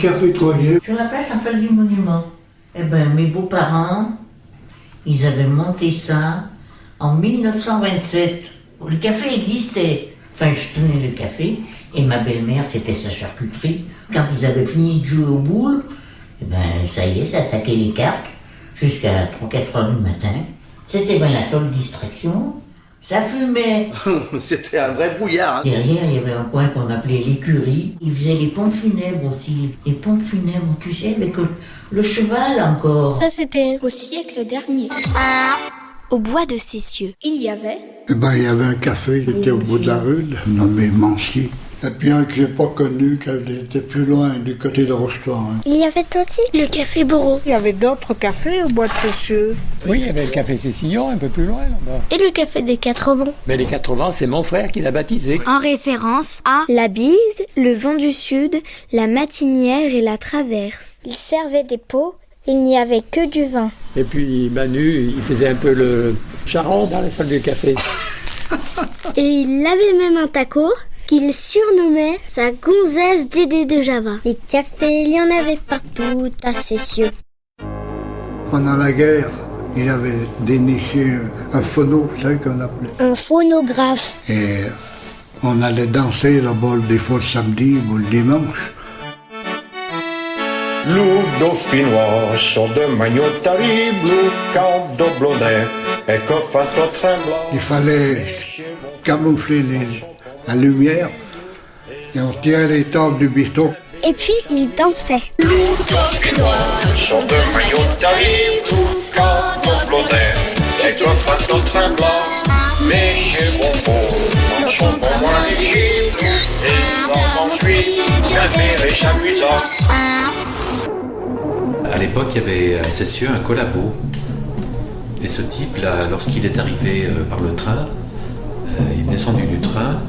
café Troyer. Sur la place en face du monument. Eh ben, mes beaux-parents, ils avaient monté ça en 1927. Le café existait. Enfin, je tenais le café et ma belle-mère, c'était sa charcuterie. Quand ils avaient fini de jouer aux boules, eh ben, ça y est, ça attaquait les cartes jusqu'à 3-4 heures du matin. C'était bien la seule distraction. Ça fumait. C'était un vrai brouillard. Hein. Derrière, il y avait un coin qu'on appelait l'écurie. Ils faisaient les pompes funèbres aussi. Les pompes funèbres, tu sais, avec le cheval encore. Ça, c'était au siècle dernier. Au bois de Cessieux, il y avait... Eh ben, il y avait un café qui était au bout de la rue, nommé Mancier. Et puis un que j'ai pas connu, qui était plus loin, du côté de Rochetoir. Hein. Il y avait aussi le café Bourreau. Il y avait d'autres cafés au bois de Cessieux. Oui, il y avait le café Cécillon, un peu plus loin là-bas. Et le café des 80. Mais les 80, c'est mon frère qui l'a baptisé. En référence à la Bise, le vent du sud, la matinière et la traverse. Il servait des pots, il n'y avait que du vin. Et puis Manu, il faisait un peu le charron dans la salle de café. Et il avait même un taco qu'il surnommait sa gonzesse Dédé de Java. Les cafés, il y en avait partout à Cessieux. Pendant la guerre, il avait déniché un phono, c'est ça qu'on appelait. Un phonographe. Et on allait danser là-bas des fois le samedi ou le dimanche. Nous, dauphinois, sont de maillot terrible, quand doublonnet, et que fait tremblant. Il fallait camoufler la lumière et on tirait les tables du bistrot. Et puis il dansait. Nous, dauphinois, sont de maillot terrible, quand doublonnet, et que fait tremblant. Mais chez Bonbon, en sont pas moins légibles, et en ensuite, jamais et s'amusant. À l'époque, il y avait à Cessieux un collabo. Et ce type-là, lorsqu'il est arrivé par le train, il est descendu du train,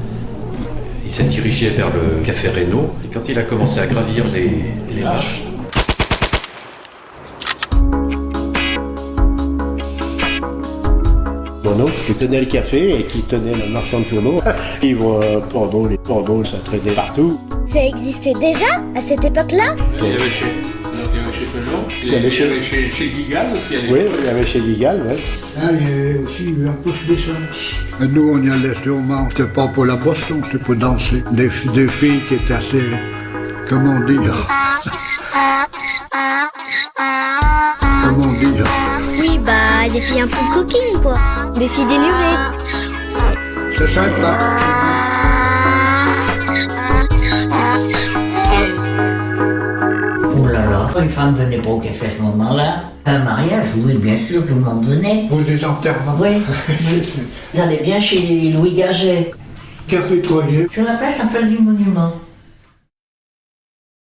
il s'est dirigé vers le café Reynaud. Et quand il a commencé à gravir les marches, mon oncle qui tenait le café et qui tenait le marchand de journaux. Les pendeaux, ça traînait partout. Ça existait déjà à cette époque-là? Il y avait chez Feuillon, il y avait chez Guigal aussi à l'époque. Oui, il y avait chez Guigal, oui. Ah, il y avait aussi eu un pouce d'essence. Nous, on y allait sûrement, c'était pas pour la boisson, c'était pour danser. Des filles qui étaient assez, comment dire, Oui, bah, des filles un peu coquines, quoi. Des filles délurées. c'est sympa. Oh là là, les femmes venaient pas au café à ce moment-là. Un mariage, oui, bien sûr, tout le monde venait. Pour des enterrements. Oui, ils allaient bien chez Louis Gaget. Café Troyer. Sur la place en face du monument.